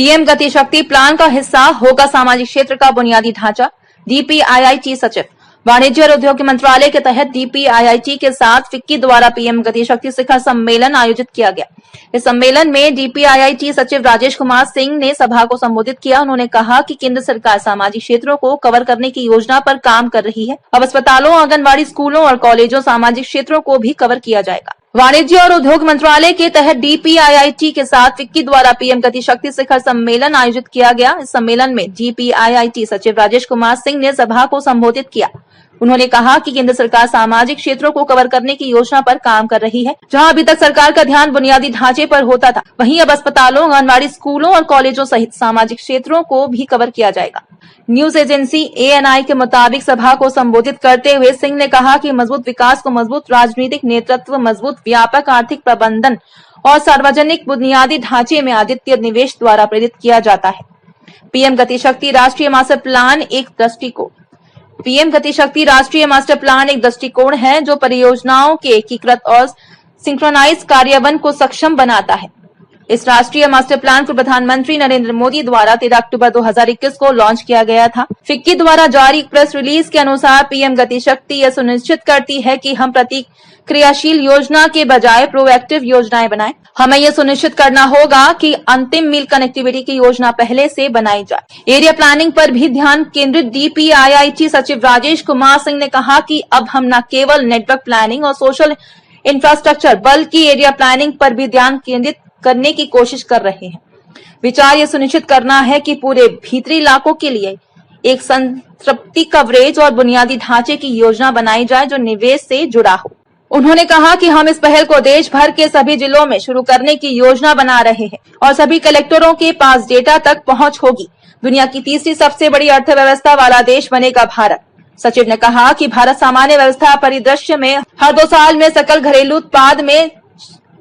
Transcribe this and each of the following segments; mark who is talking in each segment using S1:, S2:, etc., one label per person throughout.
S1: PM गति शक्ति plan का हिस्सा होगा सामाजिक क्षेत्र का बुनियादी ढांचा। डीपीआईआईटी सचिव। वाणिज्य और उद्योग मंत्रालय के तहत डीपीआईआईटी के साथ फिक्की द्वारा पीएम गति शक्ति शिखर सम्मेलन आयोजित किया गया। इस सम्मेलन में डीपीआईआईटी सचिव राजेश कुमार सिंह ने सभा को संबोधित किया। उन्होंने कहा कि केंद्र सरकार सामाजिक क्षेत्रों को कवर करने की योजना पर काम कर रही है। अब अस्पतालों, आंगनबाड़ी, स्कूलों और कॉलेजों सामाजिक क्षेत्रों को भी कवर किया जाएगा। वाणिज्य और उद्योग मंत्रालय के तहत डीपीआईआईटी के साथ फिक्की द्वारा पीएम गति शक्ति शिखर सम्मेलन आयोजित किया गया। इस सम्मेलन में डीपीआईआईटी सचिव राजेश कुमार सिंह ने सभा को संबोधित किया। उन्होंने कहा कि केंद्र सरकार सामाजिक क्षेत्रों को कवर करने की योजना पर काम कर रही है। जहां अभी तक सरकार का ध्यान बुनियादी ढांचे पर होता था, वहीं अब अस्पतालों, आंगनबाड़ी, स्कूलों और कॉलेजों सहित सामाजिक क्षेत्रों को भी कवर किया जाएगा। न्यूज एजेंसी एएनआई के मुताबिक सभा को संबोधित करते हुए सिंह ने कहा कि मजबूत विकास को मजबूत राजनीतिक नेतृत्व, मजबूत व्यापक आर्थिक प्रबंधन और सार्वजनिक बुनियादी ढांचे में आदित्य निवेश द्वारा प्रेरित किया जाता है। पीएम गति शक्ति राष्ट्रीय मास्टर प्लान एक दृष्टिकोण। पीएम गति शक्ति राष्ट्रीय मास्टर प्लान एक दृष्टिकोण है जो परियोजनाओं के एकीकृत और सिंक्रोनाइज कार्यान्वयन को सक्षम बनाता है। इस राष्ट्रीय मास्टर प्लान को प्रधानमंत्री नरेंद्र मोदी द्वारा 13 अक्टूबर 2021 को लॉन्च किया गया था। फिक्की द्वारा जारी प्रेस रिलीज के अनुसार पीएम गति शक्ति यह सुनिश्चित करती है कि हम प्रतिक्रियाशील योजना के बजाय प्रोएक्टिव योजनाएं बनाएं। हमें यह सुनिश्चित करना होगा कि अंतिम मील कनेक्टिविटी की योजना पहले से बनाई जाए। एरिया प्लानिंग पर भी ध्यान केंद्रित डीपीआईआईटी सचिव राजेश कुमार सिंह ने कहा कि अब हम न केवल नेटवर्क प्लानिंग और सोशल इंफ्रास्ट्रक्चर बल्कि एरिया प्लानिंग पर भी ध्यान केंद्रित करने की कोशिश कर रहे हैं। विचार ये सुनिश्चित करना है कि पूरे भीतरी इलाकों के लिए एक संतृप्ति कवरेज और बुनियादी ढांचे की योजना बनाई जाए जो निवेश से जुड़ा हो। उन्होंने कहा कि हम इस पहल को देश भर के सभी जिलों में शुरू करने की योजना बना रहे हैं और सभी कलेक्टरों के पास डेटा तक पहुंच होगी। दुनिया की तीसरी सबसे बड़ी अर्थव्यवस्था वाला देश बनेगा भारत। सचिव ने कहा कि भारत सामान्य व्यवस्था परिदृश्य में हर 2 साल में सकल घरेलू उत्पाद में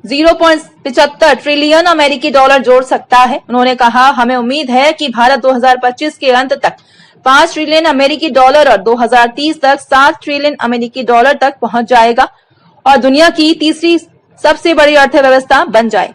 S1: 0.75 ट्रिलियन अमेरिकी डॉलर जोड़ सकता है। उन्होंने कहा, हमें उम्मीद है कि भारत 2025 के अंत तक 5 ट्रिलियन अमेरिकी डॉलर और 2030 तक 7 ट्रिलियन अमेरिकी डॉलर तक पहुंच जाएगा और दुनिया की तीसरी सबसे बड़ी अर्थव्यवस्था बन जाएगा।